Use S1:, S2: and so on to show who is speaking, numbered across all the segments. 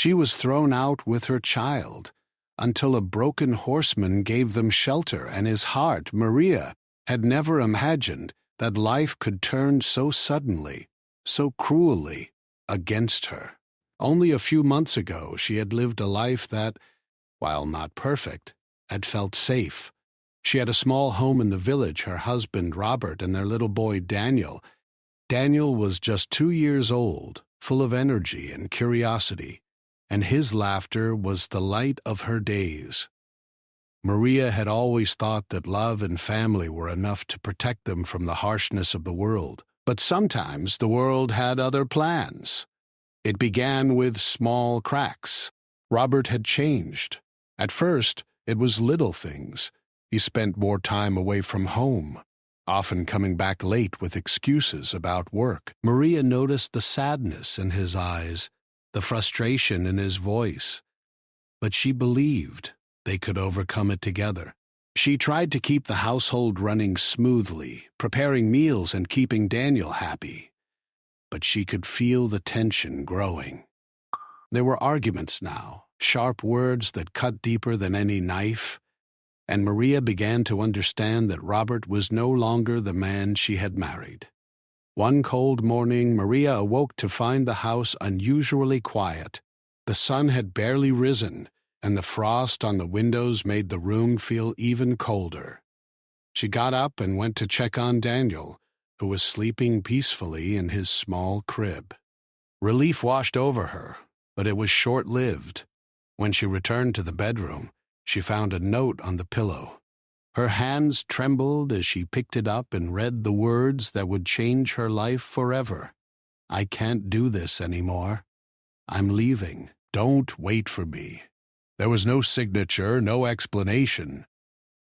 S1: She was thrown out with her child, until a broken horseman gave them shelter, and his heart, Maria, had never imagined that life could turn so suddenly, so cruelly, against her. Only a few months ago she had lived a life that, while not perfect, had felt safe. She had a small home in the village, her husband Robert and their little boy Daniel. Daniel was just 2 years old, full of energy and curiosity, and his laughter was the light of her days. Maria had always thought that love and family were enough to protect them from the harshness of the world, but sometimes the world had other plans. It began with small cracks. Robert had changed. At first, it was little things. He spent more time away from home, often coming back late with excuses about work. Maria noticed the sadness in his eyes, the frustration in his voice, but she believed they could overcome it together. She tried to keep the household running smoothly, preparing meals and keeping Daniel happy, but she could feel the tension growing. There were arguments now, sharp words that cut deeper than any knife, and Maria began to understand that Robert was no longer the man she had married. One cold morning, Maria awoke to find the house unusually quiet. The sun had barely risen, and the frost on the windows made the room feel even colder. She got up and went to check on Daniel, who was sleeping peacefully in his small crib. Relief washed over her, but it was short-lived. When she returned to the bedroom, she found a note on the pillow. Her hands trembled as she picked it up and read the words that would change her life forever. "I can't do this anymore. I'm leaving. Don't wait for me." There was no signature, no explanation,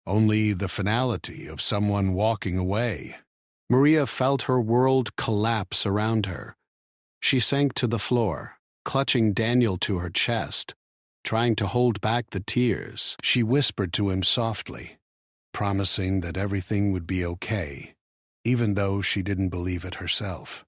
S1: only the finality of someone walking away. Maria felt her world collapse around her. She sank to the floor, clutching Daniel to her chest, trying to hold back the tears. She whispered to him softly, promising that everything would be okay, even though she didn't believe it herself.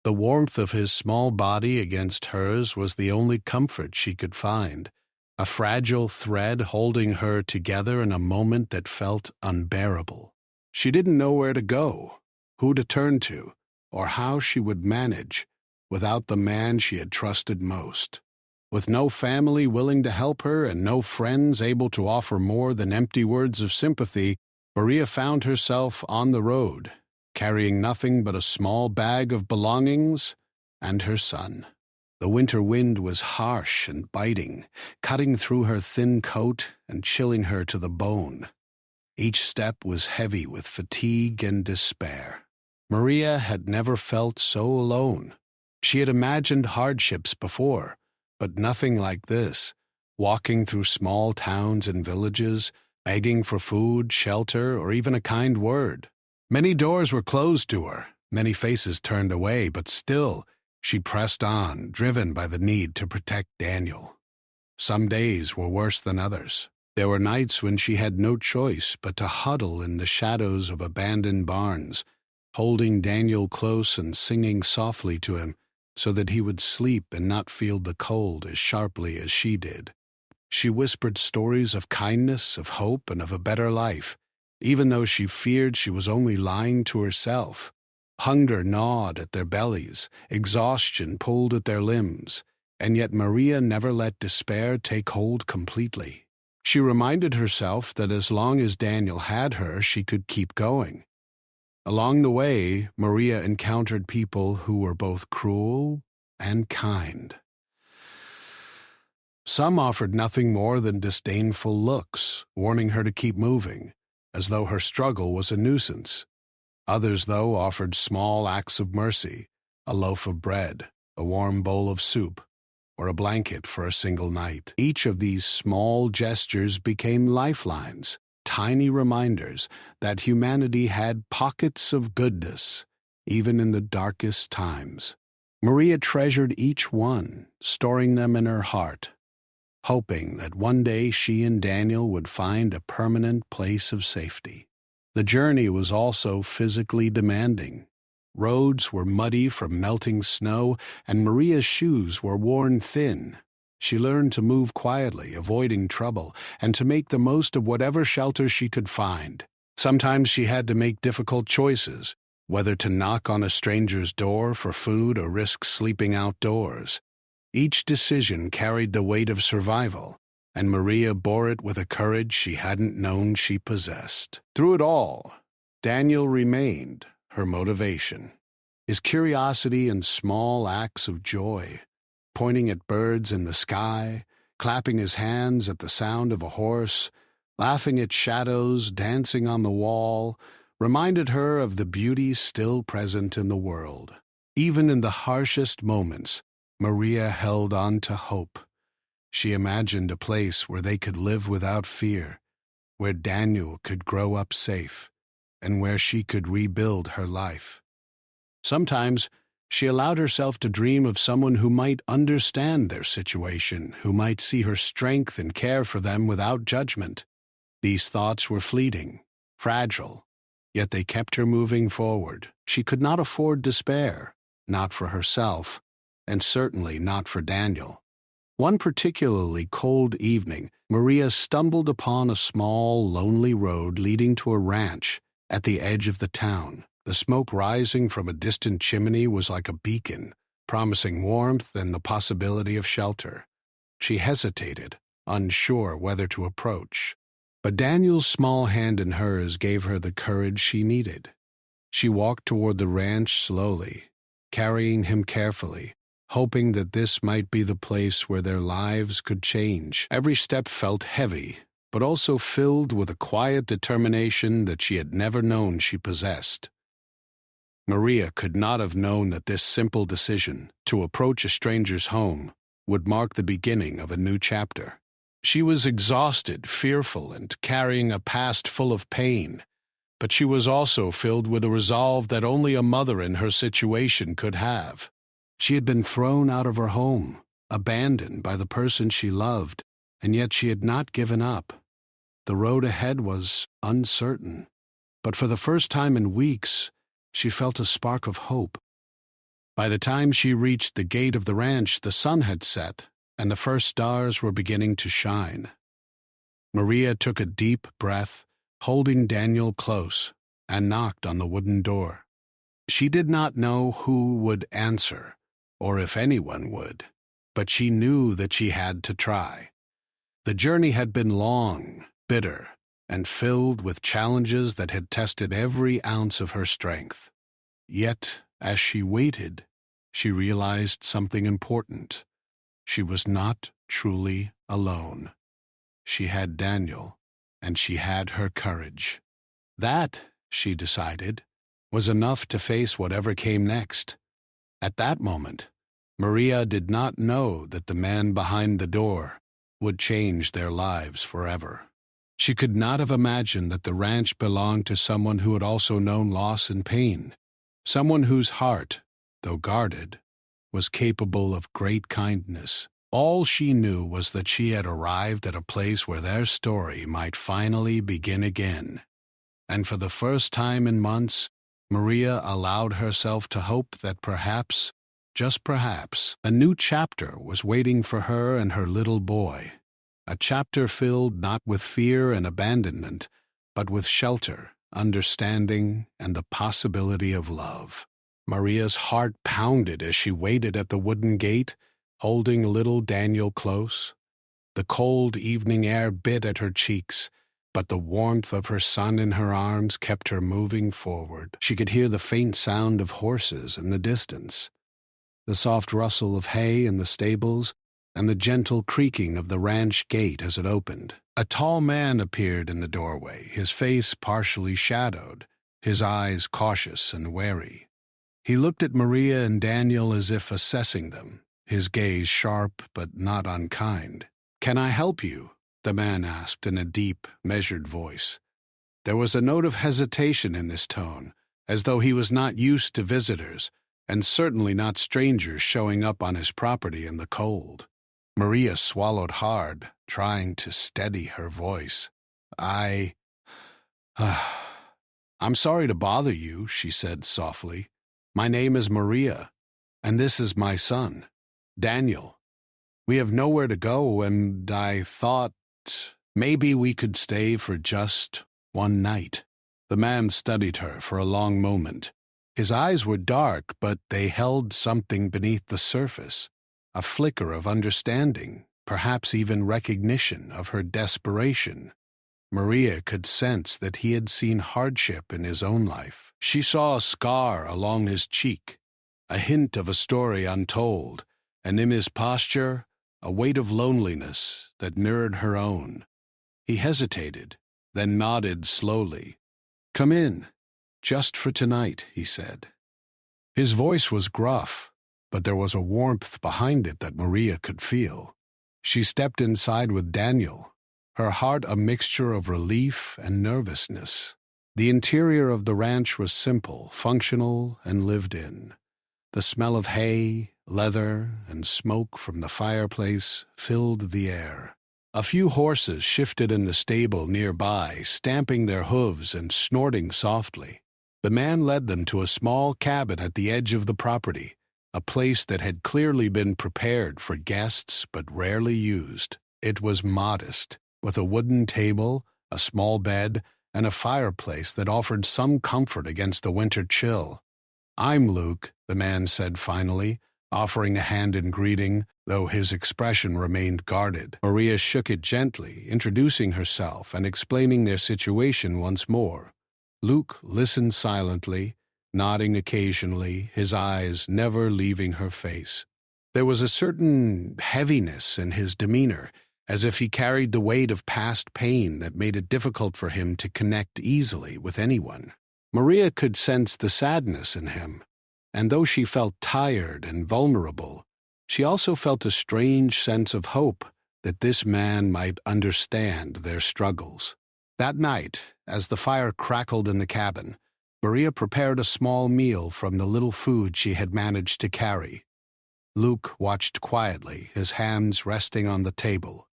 S1: The warmth of his small body against hers was the only comfort she could find, a fragile thread holding her together in a moment that felt unbearable. She didn't know where to go, who to turn to, or how she would manage without the man she had trusted most. With no family willing to help her and no friends able to offer more than empty words of sympathy, Maria found herself on the road, carrying nothing but a small bag of belongings and her son. The winter wind was harsh and biting, cutting through her thin coat and chilling her to the bone. Each step was heavy with fatigue and despair. Maria had never felt so alone. She had imagined hardships before, but nothing like this, walking through small towns and villages, begging for food, shelter, or even a kind word. Many doors were closed to her, many faces turned away, but still, she pressed on, driven by the need to protect Daniel. Some days were worse than others. There were nights when she had no choice but to huddle in the shadows of abandoned barns, holding Daniel close and singing softly to him so that he would sleep and not feel the cold as sharply as she did. She whispered stories of kindness, of hope, and of a better life, even though she feared she was only lying to herself. Hunger gnawed at their bellies, exhaustion pulled at their limbs, and yet Maria never let despair take hold completely. She reminded herself that as long as Daniel had her, she could keep going. Along the way, Maria encountered people who were both cruel and kind. Some offered nothing more than disdainful looks, warning her to keep moving, as though her struggle was a nuisance. Others, though, offered small acts of mercy, a loaf of bread, a warm bowl of soup, or a blanket for a single night. Each of these small gestures became lifelines, tiny reminders that humanity had pockets of goodness, even in the darkest times. Maria treasured each one, storing them in her heart, hoping that one day she and Daniel would find a permanent place of safety. The journey was also physically demanding. Roads were muddy from melting snow, and Maria's shoes were worn thin. She learned to move quietly, avoiding trouble, and to make the most of whatever shelter she could find. Sometimes she had to make difficult choices, whether to knock on a stranger's door for food or risk sleeping outdoors. Each decision carried the weight of survival, and Maria bore it with a courage she hadn't known she possessed. Through it all, Daniel remained her motivation. His curiosity and small acts of joy, pointing at birds in the sky, clapping his hands at the sound of a horse, laughing at shadows dancing on the wall, reminded her of the beauty still present in the world. Even in the harshest moments, Maria held on to hope. She imagined a place where they could live without fear, where Daniel could grow up safe, and where she could rebuild her life. Sometimes she allowed herself to dream of someone who might understand their situation, who might see her strength and care for them without judgment. These thoughts were fleeting, fragile, yet they kept her moving forward. She could not afford despair, not for herself, and certainly not for Daniel. One particularly cold evening, Maria stumbled upon a small, lonely road leading to a ranch at the edge of the town. The smoke rising from a distant chimney was like a beacon, promising warmth and the possibility of shelter. She hesitated, unsure whether to approach, but Daniel's small hand in hers gave her the courage she needed. She walked toward the ranch slowly, carrying him carefully, hoping that this might be the place where their lives could change. Every step felt heavy, but also filled with a quiet determination that she had never known she possessed. Maria could not have known that this simple decision, to approach a stranger's home, would mark the beginning of a new chapter. She was exhausted, fearful, and carrying a past full of pain, but she was also filled with a resolve that only a mother in her situation could have. She had been thrown out of her home, abandoned by the person she loved, and yet she had not given up. The road ahead was uncertain, but for the first time in weeks, she felt a spark of hope. By the time she reached the gate of the ranch, the sun had set, and the first stars were beginning to shine. Maria took a deep breath, holding Daniel close, and knocked on the wooden door. She did not know who would answer, or if anyone would, but she knew that she had to try. The journey had been long, bitter, and filled with challenges that had tested every ounce of her strength. Yet, as she waited, she realized something important. She was not truly alone. She had Daniel, and she had her courage. That, she decided, was enough to face whatever came next. At that moment, Maria did not know that the man behind the door would change their lives forever. She could not have imagined that the ranch belonged to someone who had also known loss and pain, someone whose heart, though guarded, was capable of great kindness. All she knew was that she had arrived at a place where their story might finally begin again. And for the first time in months, Maria allowed herself to hope that perhaps, just perhaps, a new chapter was waiting for her and her little boy. A chapter filled not with fear and abandonment, but with shelter, understanding, and the possibility of love. Maria's heart pounded as she waited at the wooden gate, holding little Daniel close. The cold evening air bit at her cheeks, but the warmth of her son in her arms kept her moving forward. She could hear the faint sound of horses in the distance, the soft rustle of hay in the stables, and the gentle creaking of the ranch gate as it opened. A tall man appeared in the doorway, his face partially shadowed, his eyes cautious and wary. He looked at Maria and Daniel as if assessing them, his gaze sharp but not unkind. "Can I help you?" the man asked in a deep, measured voice. There was a note of hesitation in this tone, as though he was not used to visitors, and certainly not strangers showing up on his property in the cold. Maria swallowed hard, trying to steady her voice. I'm sorry to bother you," she said softly. "My name is Maria, and this is my son, Daniel." We have nowhere to go, and I thought maybe we could stay for just one night." The man studied her for a long moment. His eyes were dark, but they held something beneath the surface, a flicker of understanding, perhaps even recognition of her desperation. Maria could sense that he had seen hardship in his own life. She saw a scar along his cheek, a hint of a story untold, and in his posture, a weight of loneliness that mirrored her own. He hesitated, then nodded slowly. "Come in, just for tonight," he said. His voice was gruff, but there was a warmth behind it that Maria could feel. She stepped inside with Daniel, her heart a mixture of relief and nervousness. The interior of the ranch was simple, functional, and lived in. The smell of hay, leather, and smoke from the fireplace filled the air. A few horses shifted in the stable nearby, stamping their hooves and snorting softly. The man led them to a small cabin at the edge of the property, a place that had clearly been prepared for guests but rarely used. It was modest, with a wooden table, a small bed, and a fireplace that offered some comfort against the winter chill. "I'm Luke," the man said finally, offering a hand in greeting, though his expression remained guarded. Maria shook it gently, introducing herself and explaining their situation once more. Luke listened silently, nodding occasionally, his eyes never leaving her face. There was a certain heaviness in his demeanor, as if he carried the weight of past pain that made it difficult for him to connect easily with anyone. Maria could sense the sadness in him, and though she felt tired and vulnerable, she also felt a strange sense of hope that this man might understand their struggles. That night, as the fire crackled in the cabin, Maria prepared a small meal from the little food she had managed to carry. Luke watched quietly, his hands resting on the table,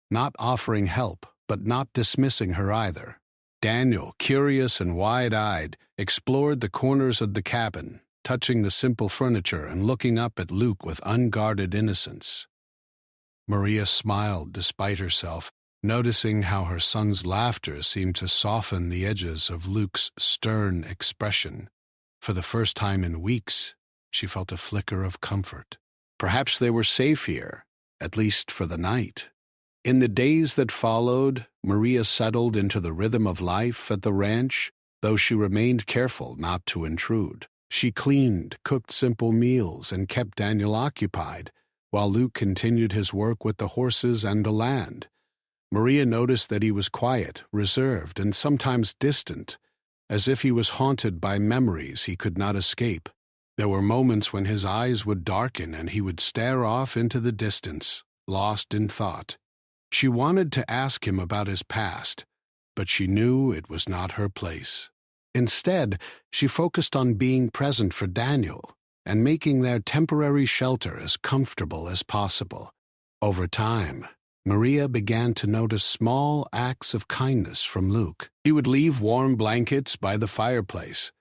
S1: not offering help, but not dismissing her either. Daniel, curious and wide-eyed, explored the corners of the cabin, touching the simple furniture and looking up at Luke with unguarded innocence. Maria smiled despite herself, noticing how her son's laughter seemed to soften the edges of Luke's stern expression. For the first time in weeks, she felt a flicker of comfort. Perhaps they were safe here, at least for the night. In the days that followed, Maria settled into the rhythm of life at the ranch, though she remained careful not to intrude. She cleaned, cooked simple meals, and kept Daniel occupied, while Luke continued his work with the horses and the land. Maria noticed that he was quiet, reserved, and sometimes distant, as if he was haunted by memories he could not escape. There were moments when his eyes would darken and he would stare off into the distance, lost in thought. She wanted to ask him about his past, but she knew it was not her place. Instead, she focused on being present for Daniel and making their temporary shelter as comfortable as possible. Over time, Maria began to notice small acts of kindness from Luke. He would leave warm blankets by the fireplace,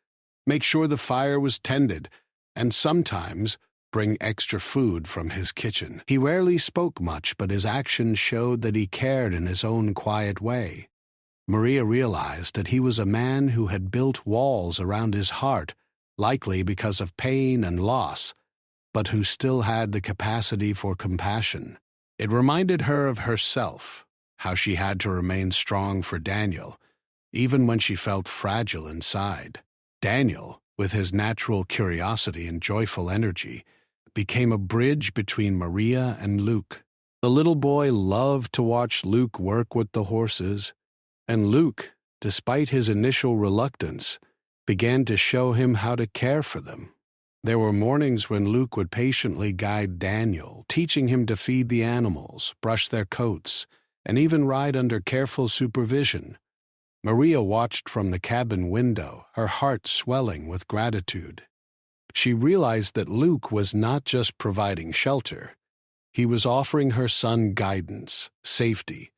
S1: make sure the fire was tended, and sometimes bring extra food from his kitchen. He rarely spoke much, but his actions showed that he cared in his own quiet way. Maria realized that he was a man who had built walls around his heart, likely because of pain and loss, but who still had the capacity for compassion. It reminded her of herself, how she had to remain strong for Daniel, even when she felt fragile inside. Daniel, with his natural curiosity and joyful energy, became a bridge between Maria and Luke. The little boy loved to watch Luke work with the horses, and Luke, despite his initial reluctance, began to show him how to care for them. There were mornings when Luke would patiently guide Daniel, teaching him to feed the animals, brush their coats, and even ride under careful supervision. Maria watched from the cabin window, her heart swelling with gratitude. She realized that Luke was not just providing shelter. He was offering her son guidance, safety,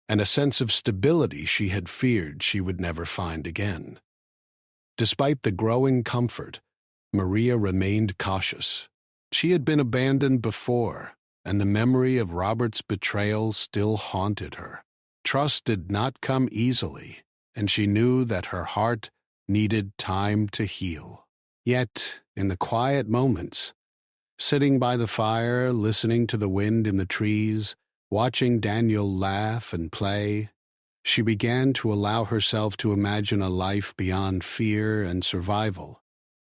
S1: and a sense of stability she had feared she would never find again. Despite the growing comfort, Maria remained cautious. She had been abandoned before, and the memory of Robert's betrayal still haunted her. Trust did not come easily, and she knew that her heart needed time to heal. Yet, in the quiet moments, sitting by the fire, listening to the wind in the trees, watching Daniel laugh and play, she began to allow herself to imagine a life beyond fear and survival.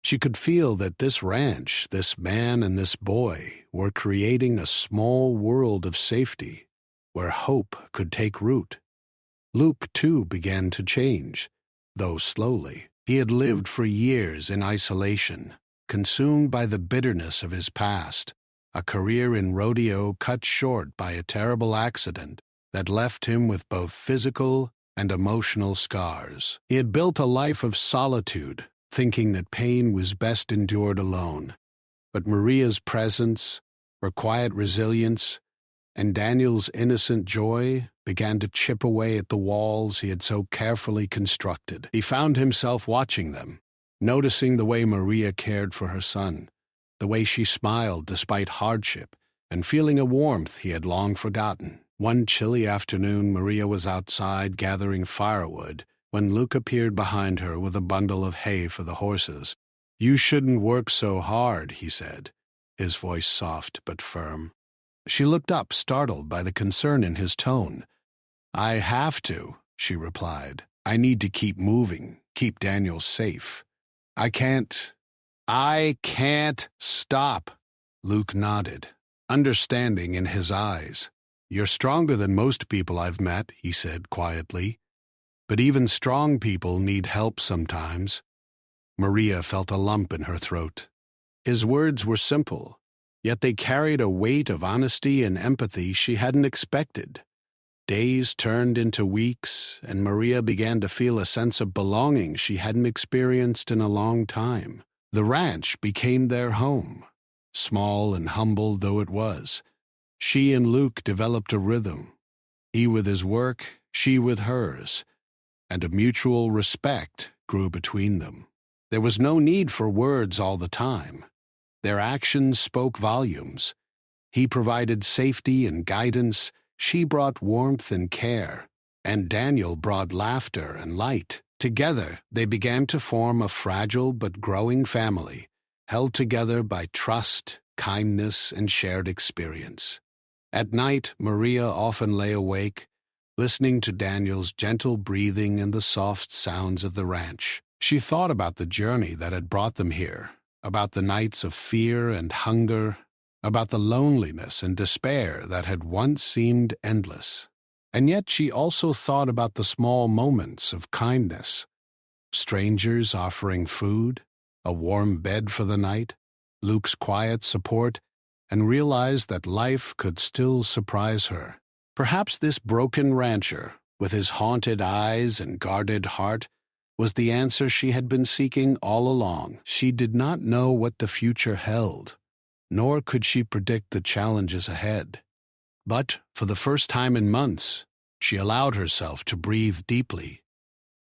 S1: She could feel that this ranch, this man and this boy, were creating a small world of safety where hope could take root. Luke, too, began to change, though slowly. He had lived for years in isolation, consumed by the bitterness of his past, a career in rodeo cut short by a terrible accident that left him with both physical and emotional scars. He had built a life of solitude, thinking that pain was best endured alone. But Maria's presence, her quiet resilience, and Daniel's innocent joy began to chip away at the walls he had so carefully constructed. He found himself watching them, noticing the way Maria cared for her son, the way she smiled despite hardship, and feeling a warmth he had long forgotten. One chilly afternoon, Maria was outside gathering firewood when Luke appeared behind her with a bundle of hay for the horses. "You shouldn't work so hard," he said, his voice soft but firm. She looked up, startled by the concern in his tone. "I have to," she replied. "I need to keep moving, keep Daniel safe. I can't stop." Luke nodded, understanding in his eyes. "You're stronger than most people I've met," he said quietly. "But even strong people need help sometimes." Maria felt a lump in her throat. His words were simple, yet they carried a weight of honesty and empathy she hadn't expected. Days turned into weeks, and Maria began to feel a sense of belonging she hadn't experienced in a long time. The ranch became their home, small and humble though it was. She and Luke developed a rhythm, he with his work, she with hers, and a mutual respect grew between them. There was no need for words all the time. Their actions spoke volumes. He provided safety and guidance, she brought warmth and care, and Daniel brought laughter and light. Together, they began to form a fragile but growing family, held together by trust, kindness, and shared experience. At night, Maria often lay awake, listening to Daniel's gentle breathing and the soft sounds of the ranch. She thought about the journey that had brought them here, about the nights of fear and hunger, about the loneliness and despair that had once seemed endless. And yet she also thought about the small moments of kindness, strangers offering food, a warm bed for the night, Luke's quiet support, and realized that life could still surprise her. Perhaps this broken rancher, with his haunted eyes and guarded heart, was the answer she had been seeking all along. She did not know what the future held, nor could she predict the challenges ahead. But, for the first time in months, she allowed herself to breathe deeply,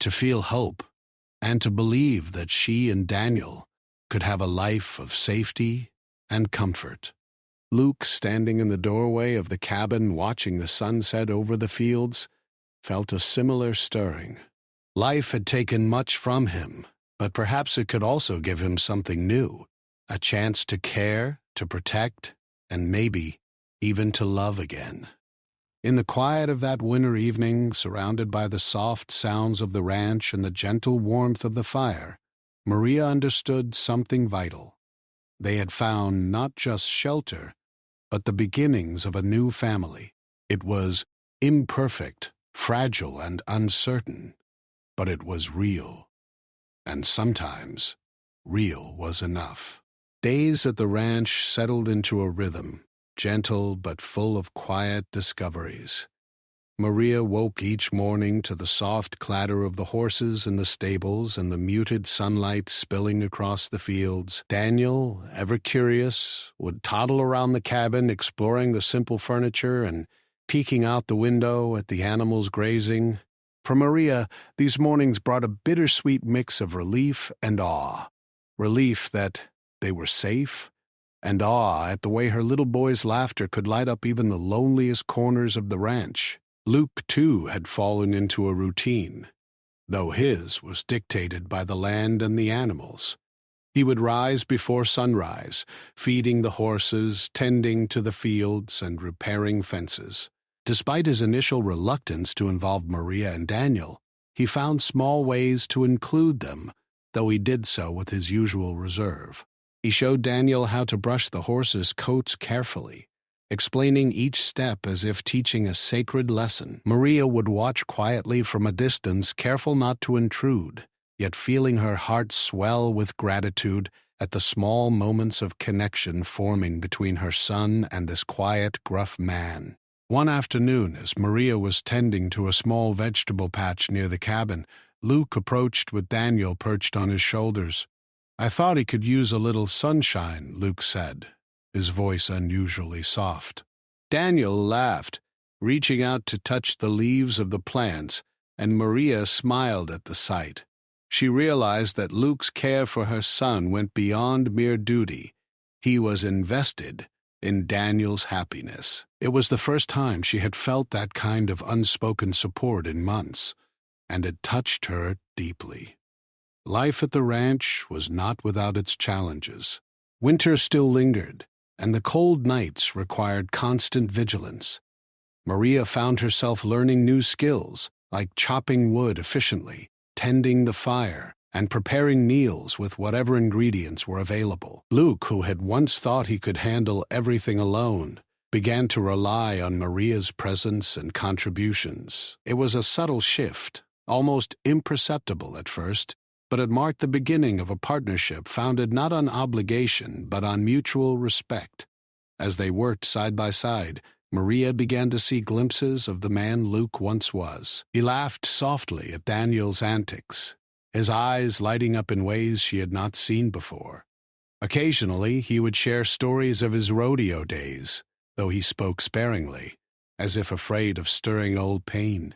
S1: to feel hope, and to believe that she and Daniel could have a life of safety and comfort. Luke, standing in the doorway of the cabin watching the sunset over the fields, felt a similar stirring. Life had taken much from him, but perhaps it could also give him something new, a chance to care, to protect, and maybe even to love again. In the quiet of that winter evening, surrounded by the soft sounds of the ranch and the gentle warmth of the fire, Maria understood something vital. They had found not just shelter, but the beginnings of a new family. It was imperfect, fragile, and uncertain, but it was real. And sometimes, real was enough. Days at the ranch settled into a rhythm, gentle but full of quiet discoveries. Maria woke each morning to the soft clatter of the horses in the stables and the muted sunlight spilling across the fields. Daniel, ever curious, would toddle around the cabin exploring the simple furniture and peeking out the window at the animals grazing. For Maria, these mornings brought a bittersweet mix of relief and awe. Relief that they were safe, and awe at the way her little boy's laughter could light up even the loneliest corners of the ranch. Luke, too, had fallen into a routine, though his was dictated by the land and the animals. He would rise before sunrise, feeding the horses, tending to the fields, and repairing fences. Despite his initial reluctance to involve Maria and Daniel, he found small ways to include them, though he did so with his usual reserve. He showed Daniel how to brush the horses' coats carefully, explaining each step as if teaching a sacred lesson. Maria would watch quietly from a distance, careful not to intrude, yet feeling her heart swell with gratitude at the small moments of connection forming between her son and this quiet, gruff man. One afternoon, as Maria was tending to a small vegetable patch near the cabin, Luke approached with Daniel perched on his shoulders. "I thought he could use a little sunshine," Luke said, his voice unusually soft. Daniel laughed, reaching out to touch the leaves of the plants, and Maria smiled at the sight. She realized that Luke's care for her son went beyond mere duty. He was invested in Daniel's happiness. It was the first time she had felt that kind of unspoken support in months, and it touched her deeply. Life at the ranch was not without its challenges. Winter still lingered, and the cold nights required constant vigilance. Maria found herself learning new skills, like chopping wood efficiently, tending the fire, and preparing meals with whatever ingredients were available. Luke, who had once thought he could handle everything alone, began to rely on Maria's presence and contributions. It was a subtle shift, almost imperceptible at first, but it marked the beginning of a partnership founded not on obligation but on mutual respect. As they worked side by side, Maria began to see glimpses of the man Luke once was. He laughed softly at Daniel's antics, his eyes lighting up in ways she had not seen before. Occasionally, he would share stories of his rodeo days, though he spoke sparingly, as if afraid of stirring old pain.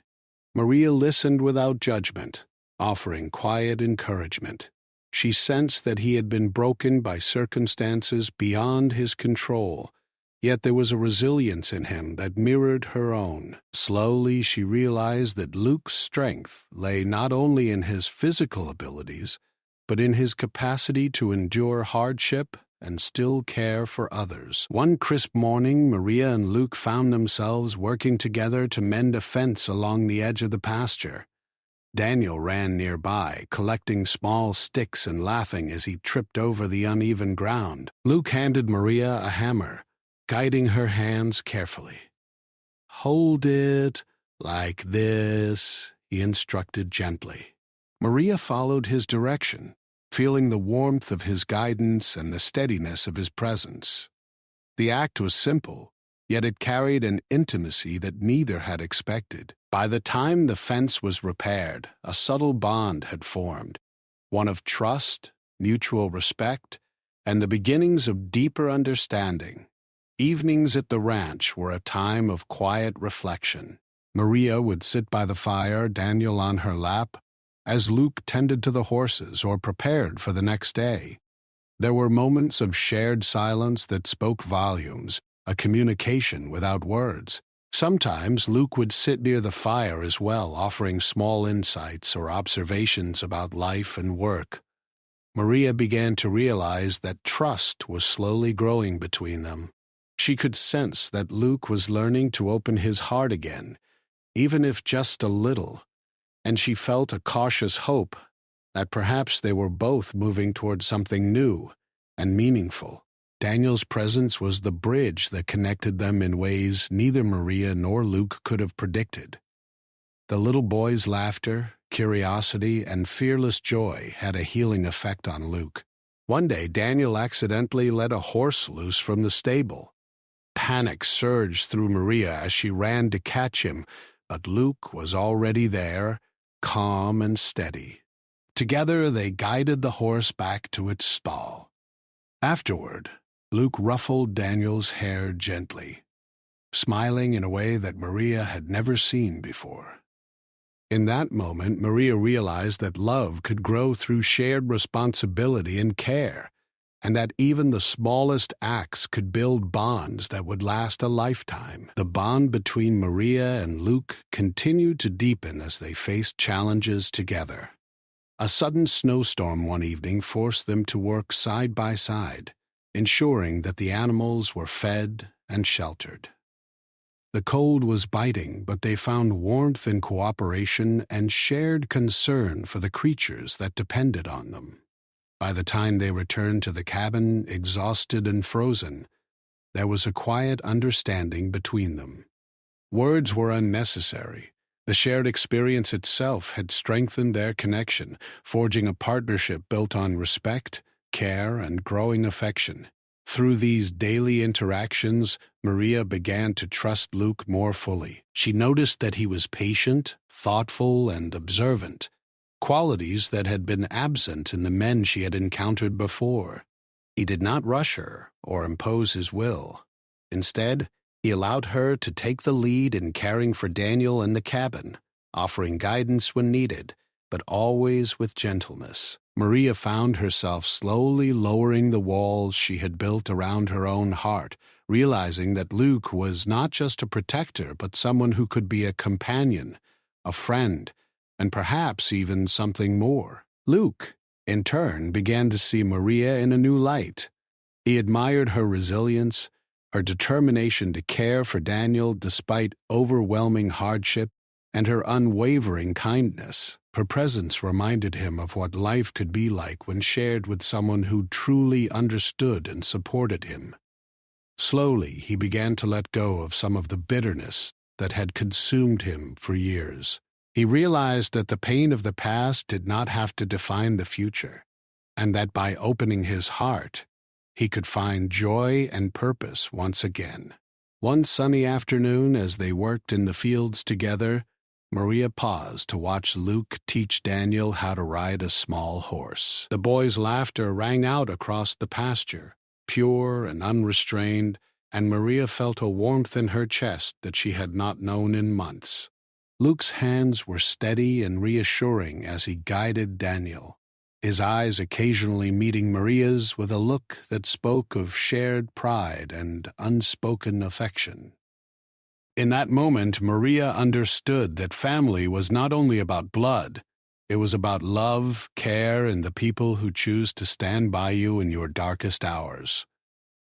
S1: Maria listened without judgment, offering quiet encouragement. She sensed that he had been broken by circumstances beyond his control, yet there was a resilience in him that mirrored her own. Slowly she realized that Luke's strength lay not only in his physical abilities, but in his capacity to endure hardship and still care for others. One crisp morning, Maria and Luke found themselves working together to mend a fence along the edge of the pasture. Daniel ran nearby, collecting small sticks and laughing as he tripped over the uneven ground. Luke handed Maria a hammer, guiding her hands carefully. "Hold it like this," he instructed gently. Maria followed his direction, feeling the warmth of his guidance and the steadiness of his presence. The act was simple, yet it carried an intimacy that neither had expected. By the time the fence was repaired, a subtle bond had formed, one of trust, mutual respect, and the beginnings of deeper understanding. Evenings at the ranch were a time of quiet reflection. Maria would sit by the fire, Daniel on her lap, as Luke tended to the horses or prepared for the next day. There were moments of shared silence that spoke volumes, a communication without words. Sometimes Luke would sit near the fire as well, offering small insights or observations about life and work. Maria began to realize that trust was slowly growing between them. She could sense that Luke was learning to open his heart again, even if just a little, and she felt a cautious hope that perhaps they were both moving toward something new and meaningful. Daniel's presence was the bridge that connected them in ways neither Maria nor Luke could have predicted. The little boy's laughter, curiosity, and fearless joy had a healing effect on Luke. One day, Daniel accidentally let a horse loose from the stable. Panic surged through Maria as she ran to catch him, but Luke was already there, calm and steady. Together they guided the horse back to its stall. Afterward, Luke ruffled Daniel's hair gently, smiling in a way that Maria had never seen before. In that moment, Maria realized that love could grow through shared responsibility and care, and that even the smallest acts could build bonds that would last a lifetime. The bond between Maria and Luke continued to deepen as they faced challenges together. A sudden snowstorm one evening forced them to work side by side, ensuring that the animals were fed and sheltered. The cold was biting, but they found warmth in cooperation and shared concern for the creatures that depended on them. By the time they returned to the cabin, exhausted and frozen, there was a quiet understanding between them. Words were unnecessary. The shared experience itself had strengthened their connection, forging a partnership built on respect, care, and growing affection. Through these daily interactions, Maria began to trust Luke more fully. She noticed that he was patient, thoughtful, and observant, qualities that had been absent in the men she had encountered before. He did not rush her or impose his will. Instead, he allowed her to take the lead in caring for Daniel in the cabin, offering guidance when needed, but always with gentleness. Maria found herself slowly lowering the walls she had built around her own heart, realizing that Luke was not just a protector, but someone who could be a companion, a friend, and perhaps even something more. Luke, in turn, began to see Maria in a new light. He admired her resilience, her determination to care for Daniel despite overwhelming hardship, and her unwavering kindness. Her presence reminded him of what life could be like when shared with someone who truly understood and supported him. Slowly, he began to let go of some of the bitterness that had consumed him for years. He realized that the pain of the past did not have to define the future, and that by opening his heart, he could find joy and purpose once again. One sunny afternoon, as they worked in the fields together, Maria paused to watch Luke teach Daniel how to ride a small horse. The boy's laughter rang out across the pasture, pure and unrestrained, and Maria felt a warmth in her chest that she had not known in months. Luke's hands were steady and reassuring as he guided Daniel, his eyes occasionally meeting Maria's with a look that spoke of shared pride and unspoken affection. In that moment, Maria understood that family was not only about blood, it was about love, care, and the people who choose to stand by you in your darkest hours.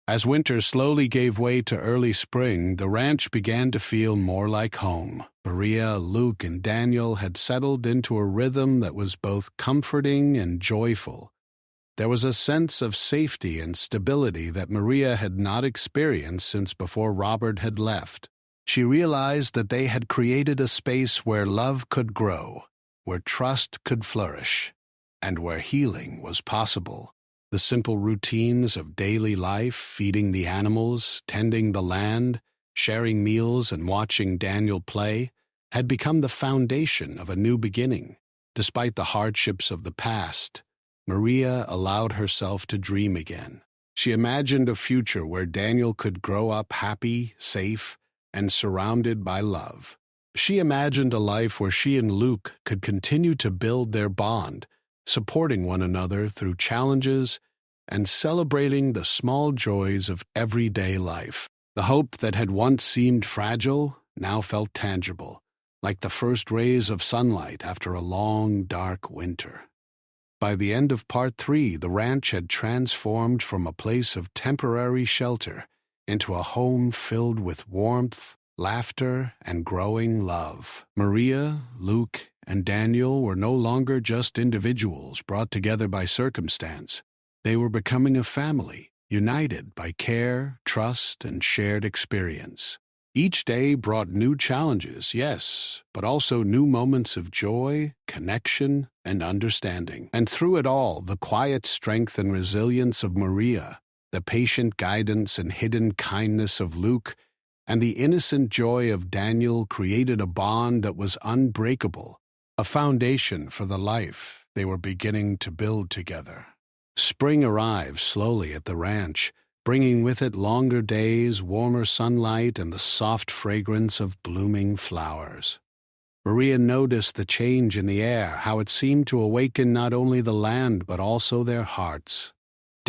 S1: As winter slowly gave way to early spring, the ranch began to feel more like home. Maria, Luke, and Daniel had settled into a rhythm that was both comforting and joyful. There was a sense of safety and stability that Maria had not experienced since before Robert had left. She realized that they had created a space where love could grow, where trust could flourish, and where healing was possible. The simple routines of daily life, feeding the animals, tending the land, sharing meals, and watching Daniel play, had become the foundation of a new beginning. Despite the hardships of the past, Maria allowed herself to dream again. She imagined a future where Daniel could grow up happy, safe, and surrounded by love. She imagined a life where she and Luke could continue to build their bond, supporting one another through challenges and celebrating the small joys of everyday life. The hope that had once seemed fragile now felt tangible, like the first rays of sunlight after a long, dark winter. By the end of Part 3, the ranch had transformed from a place of temporary shelter into a home filled with warmth, laughter, and growing love. Maria, Luke, and Daniel were no longer just individuals brought together by circumstance. They were becoming a family, united by care, trust, and shared experience. Each day brought new challenges, yes, but also new moments of joy, connection, and understanding. And through it all, the quiet strength and resilience of Maria, the patient guidance and hidden kindness of Luke, and the innocent joy of Daniel created a bond that was unbreakable, a foundation for the life they were beginning to build together. Spring arrived slowly at the ranch, bringing with it longer days, warmer sunlight, and the soft fragrance of blooming flowers. Maria noticed the change in the air, how it seemed to awaken not only the land but also their hearts.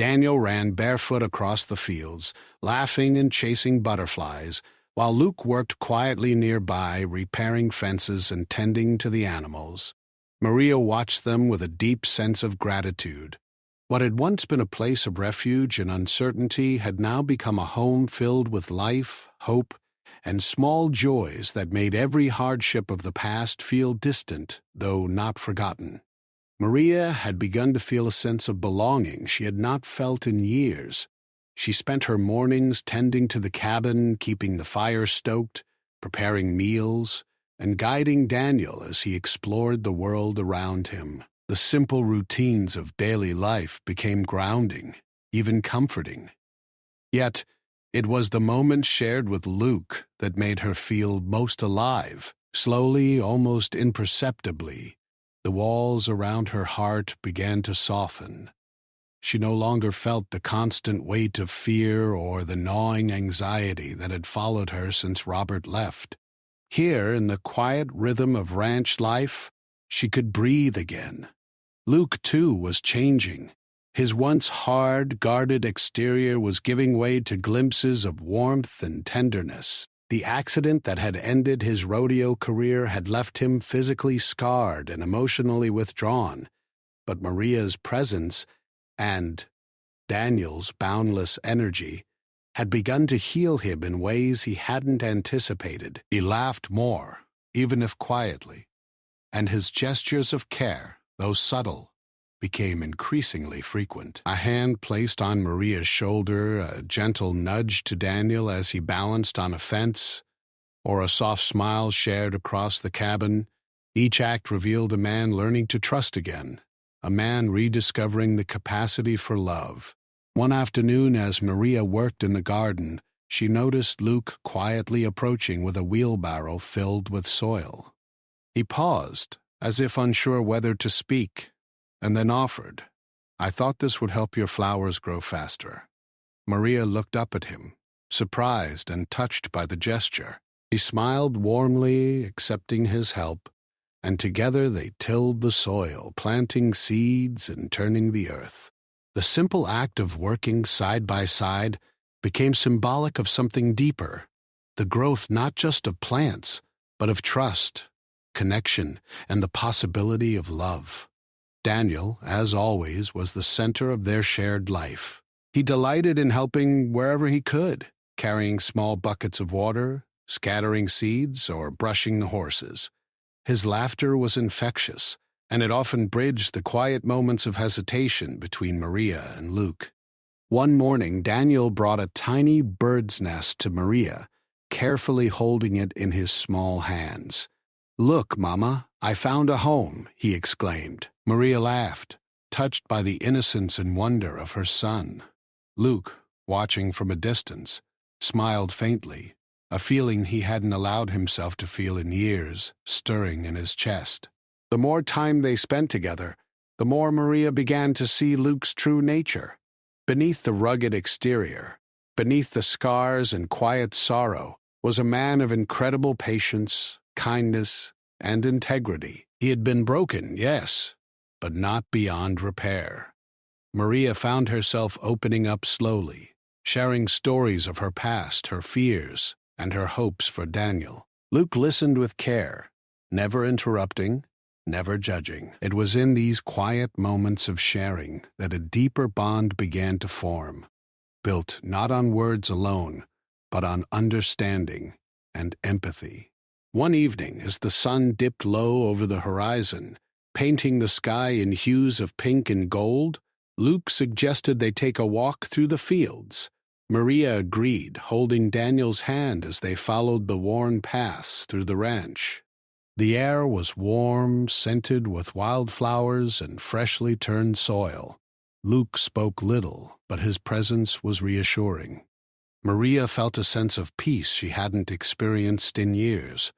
S1: Daniel ran barefoot across the fields, laughing and chasing butterflies, while Luke worked quietly nearby, repairing fences and tending to the animals. Maria watched them with a deep sense of gratitude. What had once been a place of refuge and uncertainty had now become a home filled with life, hope, and small joys that made every hardship of the past feel distant, though not forgotten. Maria had begun to feel a sense of belonging she had not felt in years. She spent her mornings tending to the cabin, keeping the fire stoked, preparing meals, and guiding Daniel as he explored the world around him. The simple routines of daily life became grounding, even comforting. Yet, it was the moments shared with Luke that made her feel most alive. Slowly, almost imperceptibly, the walls around her heart began to soften. She no longer felt the constant weight of fear or the gnawing anxiety that had followed her since Robert left. Here, in the quiet rhythm of ranch life, she could breathe again. Luke, too, was changing. His once hard, guarded exterior was giving way to glimpses of warmth and tenderness. The accident that had ended his rodeo career had left him physically scarred and emotionally withdrawn, but Maria's presence and Daniel's boundless energy had begun to heal him in ways he hadn't anticipated. He laughed more, even if quietly, and his gestures of care, though subtle, became increasingly frequent. A hand placed on Maria's shoulder, a gentle nudge to Daniel as he balanced on a fence, or a soft smile shared across the cabin. Each act revealed a man learning to trust again, a man rediscovering the capacity for love. One afternoon, as Maria worked in the garden, she noticed Luke quietly approaching with a wheelbarrow filled with soil. He paused, as if unsure whether to speak, and then offered, "I thought this would help your flowers grow faster." Maria looked up at him, surprised and touched by the gesture. He smiled warmly, accepting his help, and together they tilled the soil, planting seeds and turning the earth. The simple act of working side by side became symbolic of something deeper, the growth not just of plants, but of trust, connection, and the possibility of love. Daniel, as always, was the center of their shared life. He delighted in helping wherever he could, carrying small buckets of water, scattering seeds, or brushing the horses. His laughter was infectious, and it often bridged the quiet moments of hesitation between Maria and Luke. One morning, Daniel brought a tiny bird's nest to Maria, carefully holding it in his small hands. "Look, Mama, I found a home," he exclaimed. Maria laughed, touched by the innocence and wonder of her son. Luke, watching from a distance, smiled faintly, a feeling he hadn't allowed himself to feel in years, stirring in his chest. The more time they spent together, the more Maria began to see Luke's true nature. Beneath the rugged exterior, beneath the scars and quiet sorrow, was a man of incredible patience, kindness, and integrity. He had been broken, yes, but not beyond repair. Maria found herself opening up slowly, sharing stories of her past, her fears, and her hopes for Daniel. Luke listened with care, never interrupting, never judging. It was in these quiet moments of sharing that a deeper bond began to form, built not on words alone, but on understanding and empathy. One evening, as the sun dipped low over the horizon, painting the sky in hues of pink and gold, Luke suggested they take a walk through the fields. Maria agreed, holding Daniel's hand as they followed the worn paths through the ranch. The air was warm, scented with wildflowers and freshly turned soil. Luke spoke little, but his presence was reassuring. Maria felt a sense of peace she hadn't experienced in years.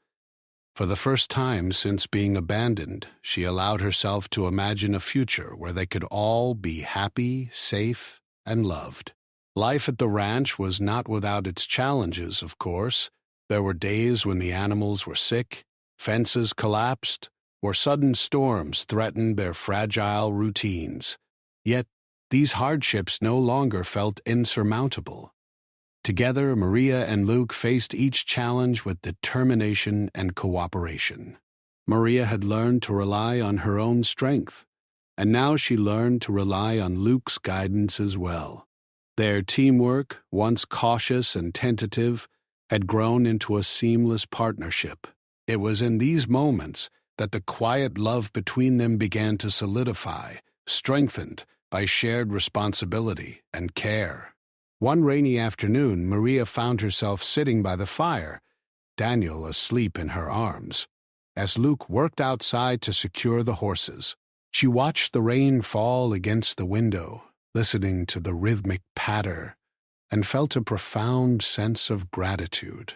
S1: For the first time since being abandoned, she allowed herself to imagine a future where they could all be happy, safe, and loved. Life at the ranch was not without its challenges, of course. There were days when the animals were sick, fences collapsed, or sudden storms threatened their fragile routines. Yet these hardships no longer felt insurmountable. Together, Maria and Luke faced each challenge with determination and cooperation. Maria had learned to rely on her own strength, and now she learned to rely on Luke's guidance as well. Their teamwork, once cautious and tentative, had grown into a seamless partnership. It was in these moments that the quiet love between them began to solidify, strengthened by shared responsibility and care. One rainy afternoon, Maria found herself sitting by the fire, Daniel asleep in her arms. As Luke worked outside to secure the horses, she watched the rain fall against the window, listening to the rhythmic patter, and felt a profound sense of gratitude.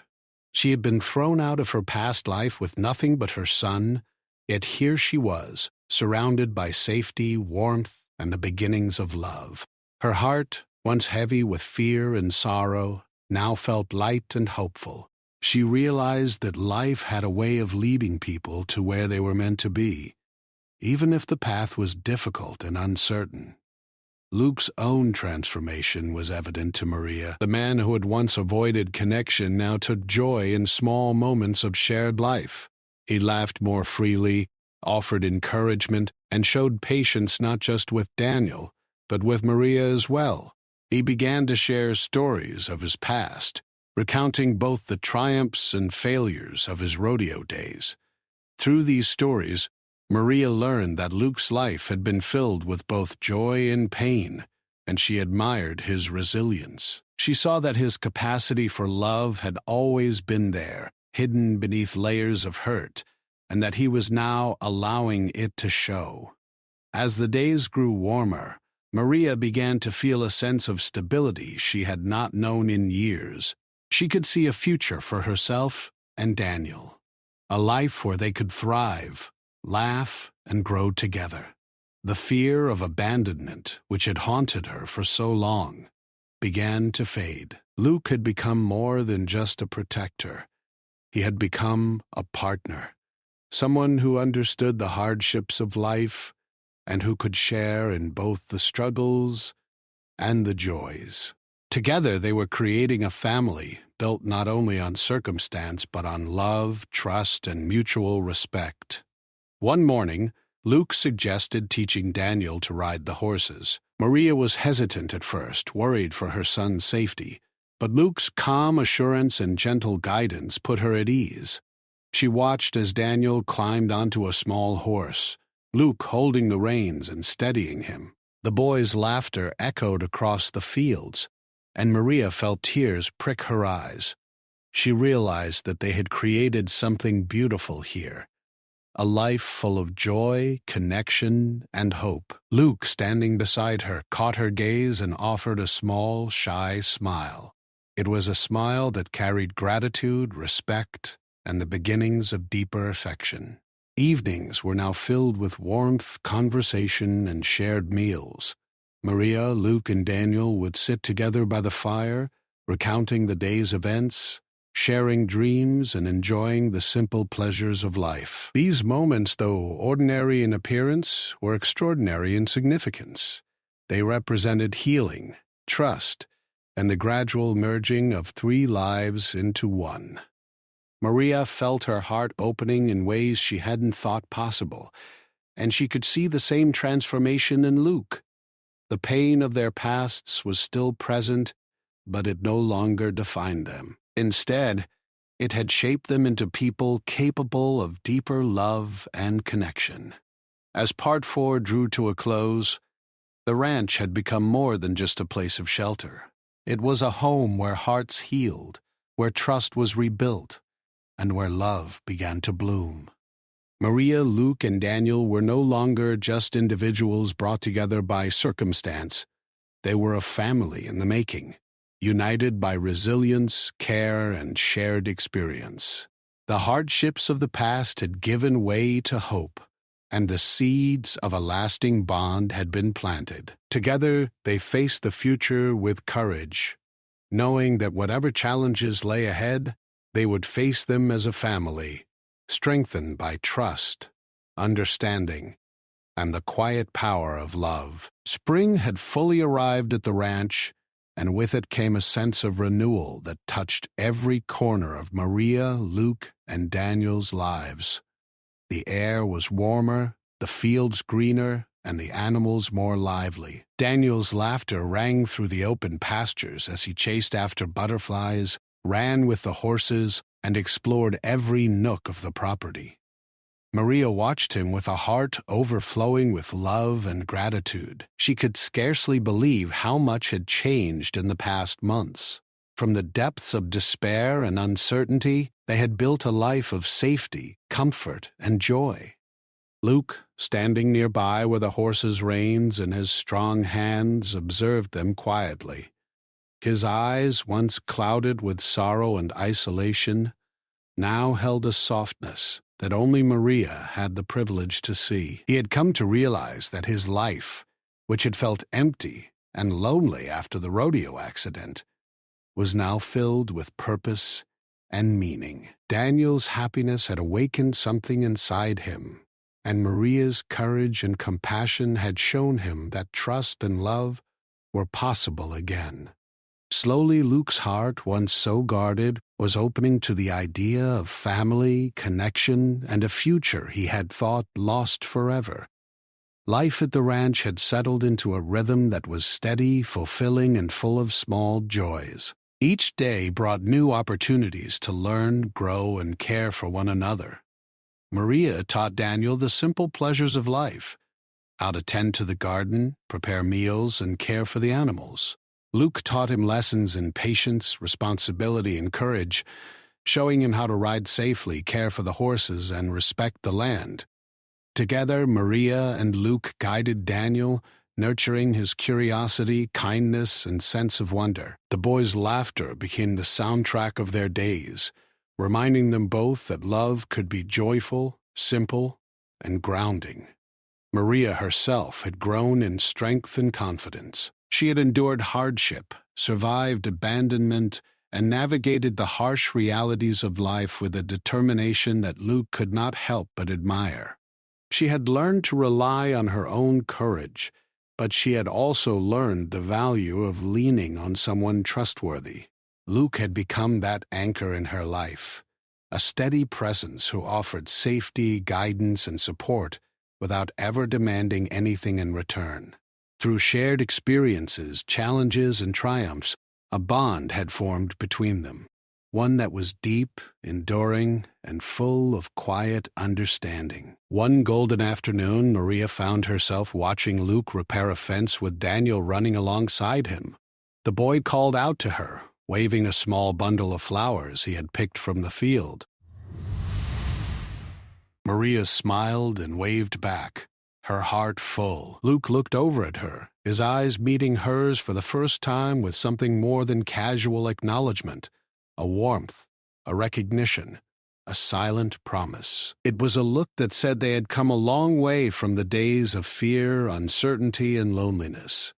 S1: She had been thrown out of her past life with nothing but her son, yet here she was, surrounded by safety, warmth, and the beginnings of love. Her heart, once heavy with fear and sorrow, now felt light and hopeful. She realized that life had a way of leading people to where they were meant to be, even if the path was difficult and uncertain. Luke's own transformation was evident to Maria. The man who had once avoided connection now took joy in small moments of shared life. He laughed more freely, offered encouragement, and showed patience not just with Daniel, but with Maria as well. He began to share stories of his past, recounting both the triumphs and failures of his rodeo days. Through these stories, Maria learned that Luke's life had been filled with both joy and pain, and she admired his resilience. She saw that his capacity for love had always been there, hidden beneath layers of hurt, and that he was now allowing it to show. As the days grew warmer, Maria began to feel a sense of stability she had not known in years. She could see a future for herself and Daniel, a life where they could thrive, laugh, and grow together. The fear of abandonment, which had haunted her for so long, began to fade. Luke had become more than just a protector. He had become a partner, someone who understood the hardships of life and who could share in both the struggles and the joys. Together they were creating a family built not only on circumstance but on love, trust, and mutual respect. One morning, Luke suggested teaching Daniel to ride the horses. Maria was hesitant at first, worried for her son's safety, but Luke's calm assurance and gentle guidance put her at ease. She watched as Daniel climbed onto a small horse, Luke holding the reins and steadying him. The boys' laughter echoed across the fields, and Maria felt tears prick her eyes. She realized that they had created something beautiful here, a life full of joy, connection, and hope. Luke, standing beside her, caught her gaze and offered a small, shy smile. It was a smile that carried gratitude, respect, and the beginnings of deeper affection. Evenings were now filled with warmth, conversation, and shared meals. Maria, Luke, and Daniel would sit together by the fire, recounting the day's events, sharing dreams, and enjoying the simple pleasures of life. These moments, though ordinary in appearance, were extraordinary in significance. They represented healing, trust, and the gradual merging of three lives into one. Maria felt her heart opening in ways she hadn't thought possible, and she could see the same transformation in Luke. The pain of their pasts was still present, but it no longer defined them. Instead, it had shaped them into people capable of deeper love and connection. As Part 4 drew to a close, the ranch had become more than just a place of shelter. It was a home where hearts healed, where trust was rebuilt, and where love began to bloom. Maria, Luke, and Daniel were no longer just individuals brought together by circumstance. They were a family in the making, united by resilience, care, and shared experience. The hardships of the past had given way to hope, and the seeds of a lasting bond had been planted. Together, they faced the future with courage, knowing that whatever challenges lay ahead, they would face them as a family, strengthened by trust, understanding, and the quiet power of love. Spring had fully arrived at the ranch, and with it came a sense of renewal that touched every corner of Maria, Luke, and Daniel's lives. The air was warmer, the fields greener, and the animals more lively. Daniel's laughter rang through the open pastures as he chased after butterflies, ran with the horses, and explored every nook of the property. Maria watched him with a heart overflowing with love and gratitude. She could scarcely believe how much had changed in the past months. From the depths of despair and uncertainty, they had built a life of safety, comfort, and joy. Luke, standing nearby with a horse's reins in his strong hands, observed them quietly. His eyes, once clouded with sorrow and isolation, now held a softness that only Maria had the privilege to see. He had come to realize that his life, which had felt empty and lonely after the rodeo accident, was now filled with purpose and meaning. Daniel's happiness had awakened something inside him, and Maria's courage and compassion had shown him that trust and love were possible again. Slowly, Luke's heart, once so guarded, was opening to the idea of family, connection, and a future he had thought lost forever. Life at the ranch had settled into a rhythm that was steady, fulfilling, and full of small joys. Each day brought new opportunities to learn, grow, and care for one another. Maria taught Daniel the simple pleasures of life: how to tend to the garden, prepare meals, and care for the animals. Luke taught him lessons in patience, responsibility, and courage, showing him how to ride safely, care for the horses, and respect the land. Together, Maria and Luke guided Daniel, nurturing his curiosity, kindness, and sense of wonder. The boys' laughter became the soundtrack of their days, reminding them both that love could be joyful, simple, and grounding. Maria herself had grown in strength and confidence. She had endured hardship, survived abandonment, and navigated the harsh realities of life with a determination that Luke could not help but admire. She had learned to rely on her own courage, but she had also learned the value of leaning on someone trustworthy. Luke had become that anchor in her life, a steady presence who offered safety, guidance, and support without ever demanding anything in return. Through shared experiences, challenges, and triumphs, a bond had formed between them, one that was deep, enduring, and full of quiet understanding. One golden afternoon, Maria found herself watching Luke repair a fence with Daniel running alongside him. The boy called out to her, waving a small bundle of flowers he had picked from the field. Maria smiled and waved back, her heart full. Luke looked over at her, his eyes meeting hers for the first time with something more than casual acknowledgement, a warmth, a recognition, a silent promise. It was a look that said they had come a long way from the days of fear, uncertainty, and loneliness.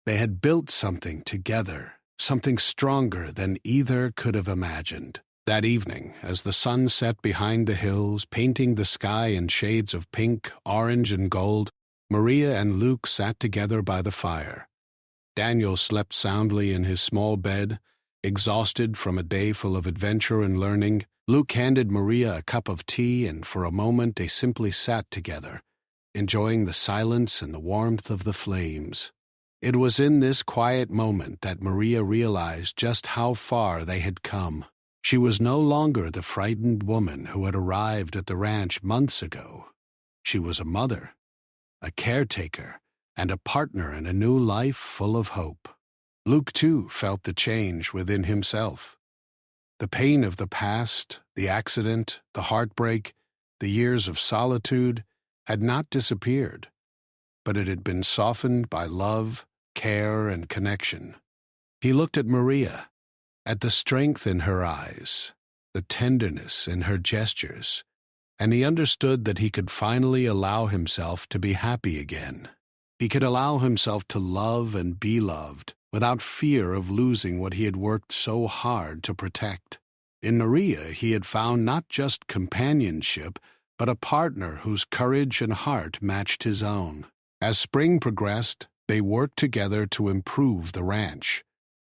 S1: They had built something together, something stronger than either could have imagined. That evening, as the sun set behind the hills, painting the sky in shades of pink, orange, and gold, Maria and Luke sat together by the fire. Daniel slept soundly in his small bed, exhausted from a day full of adventure and learning. Luke handed Maria a cup of tea, and for a moment they simply sat together, enjoying the silence and the warmth of the flames. It was in this quiet moment that Maria realized just how far they had come. She was no longer the frightened woman who had arrived at the ranch months ago. She was a mother, a caretaker, and a partner in a new life full of hope. Luke, too, felt the change within himself. The pain of the past, the accident, the heartbreak, the years of solitude had not disappeared, but it had been softened by love, care, and connection. He looked at Maria, at the strength in her eyes, the tenderness in her gestures, and he understood that he could finally allow himself to be happy again. He could allow himself to love and be loved without fear of losing what he had worked so hard to protect. In Maria, he had found not just companionship, but a partner whose courage and heart matched his own. As spring progressed, they worked together to improve the ranch,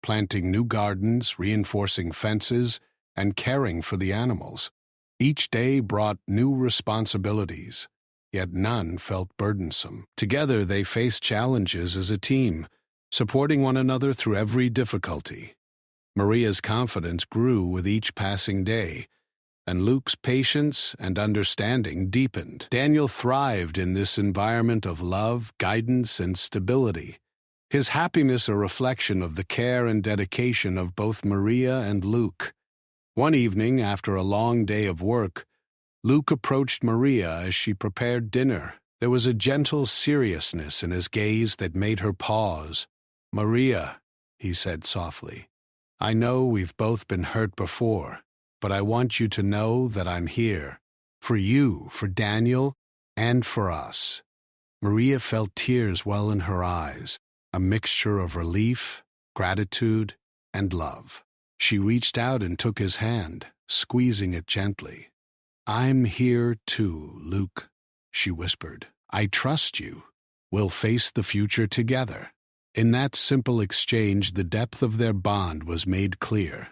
S1: planting new gardens, reinforcing fences, and caring for the animals. Each day brought new responsibilities, yet none felt burdensome. Together they faced challenges as a team, supporting one another through every difficulty. Maria's confidence grew with each passing day, and Luke's patience and understanding deepened. Daniel thrived in this environment of love, guidance, and stability, his happiness a reflection of the care and dedication of both Maria and Luke. One evening, after a long day of work, Luke approached Maria as she prepared dinner. There was a gentle seriousness in his gaze that made her pause. "Maria," he said softly, "I know we've both been hurt before, but I want you to know that I'm here. For you, for Daniel, and for us." Maria felt tears well in her eyes, a mixture of relief, gratitude, and love. She reached out and took his hand, squeezing it gently. "I'm here too, Luke," she whispered. "I trust you. We'll face the future together." In that simple exchange, the depth of their bond was made clear,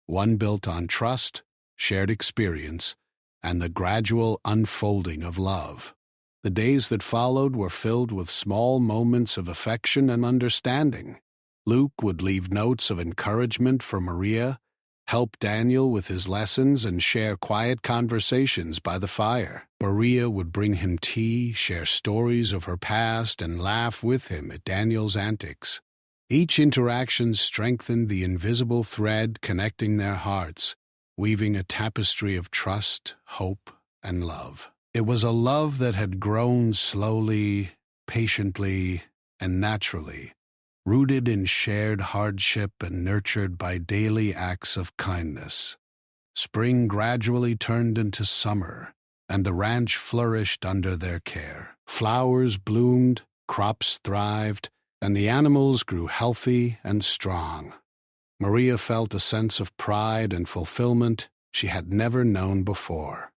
S1: one built on trust, shared experience, and the gradual unfolding of love. The days that followed were filled with small moments of affection and understanding. Luke would leave notes of encouragement for Maria, help Daniel with his lessons, and share quiet conversations by the fire. Maria would bring him tea, share stories of her past, and laugh with him at Daniel's antics. Each interaction strengthened the invisible thread connecting their hearts, weaving a tapestry of trust, hope, and love. It was a love that had grown slowly, patiently, and naturally, rooted in shared hardship and nurtured by daily acts of kindness. Spring gradually turned into summer, and the ranch flourished under their care. Flowers bloomed, crops thrived, and the animals grew healthy and strong. Maria felt a sense of pride and fulfillment she had never known before.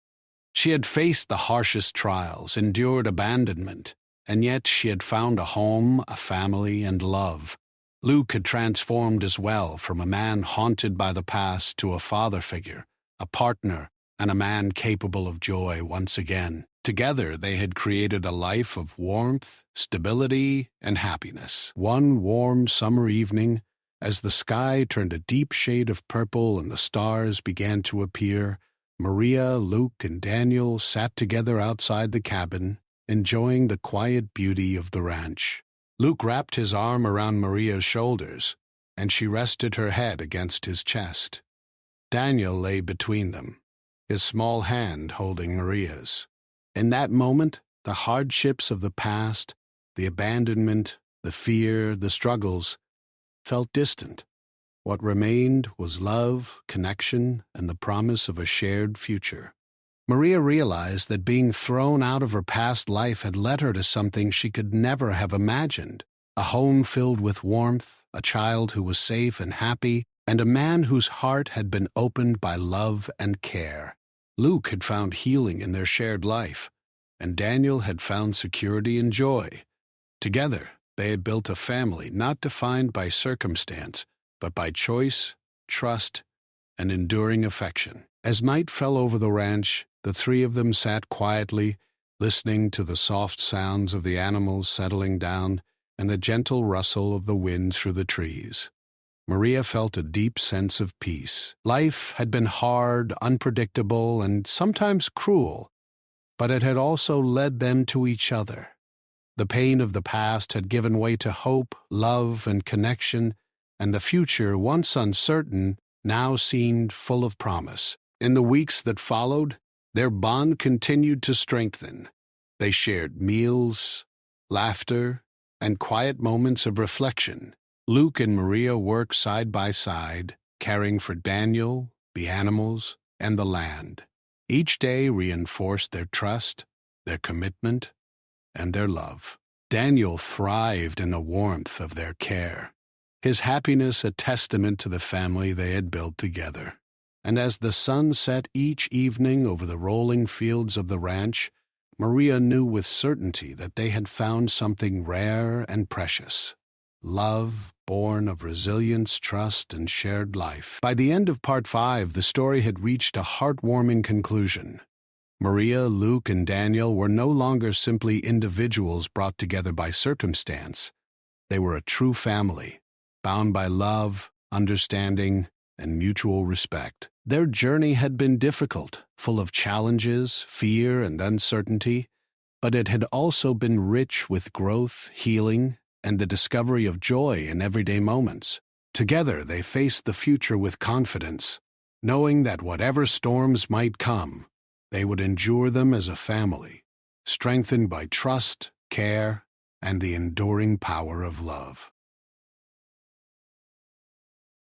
S1: She had faced the harshest trials, endured abandonment, and yet she had found a home, a family, and love. Luke had transformed as well, from a man haunted by the past to a father figure, a partner, and a man capable of joy once again. Together they had created a life of warmth, stability, and happiness. One warm summer evening, as the sky turned a deep shade of purple and the stars began to appear, Maria, Luke, and Daniel sat together outside the cabin, enjoying the quiet beauty of the ranch. Luke wrapped his arm around Maria's shoulders, and she rested her head against his chest. Daniel lay between them, his small hand holding Maria's. In that moment, the hardships of the past, the abandonment, the fear, the struggles, felt distant. What remained was love, connection, and the promise of a shared future. Maria realized that being thrown out of her past life had led her to something she could never have imagined: a home filled with warmth, a child who was safe and happy, and a man whose heart had been opened by love and care. Luke had found healing in their shared life, and Daniel had found security and joy. Together, they had built a family not defined by circumstance, but by choice, trust, and enduring affection. As night fell over the ranch, the three of them sat quietly, listening to the soft sounds of the animals settling down and the gentle rustle of the wind through the trees. Maria felt a deep sense of peace. Life had been hard, unpredictable, and sometimes cruel, but it had also led them to each other. The pain of the past had given way to hope, love, and connection, and the future, once uncertain, now seemed full of promise. In the weeks that followed, their bond continued to strengthen. They shared meals, laughter, and quiet moments of reflection. Luke and Maria worked side by side, caring for Daniel, the animals, and the land. Each day reinforced their trust, their commitment, and their love. Daniel thrived in the warmth of their care, his happiness a testament to the family they had built together. and as the sun set each evening over the rolling fields of the ranch, Maria knew with certainty that they had found something rare and precious. Love, born of resilience, trust, and shared life. By the end of Part 5, the story had reached a heartwarming conclusion. Maria, Luke, and Daniel were no longer simply individuals brought together by circumstance. They were a true family, bound by love, understanding, and mutual respect. Their journey had been difficult, full of challenges, fear, and uncertainty, but it had also been rich with growth, healing, and the discovery of joy in everyday moments. Together, they faced the future with confidence, knowing that whatever storms might come, they would endure them as a family, strengthened by trust, care, and the enduring power of love.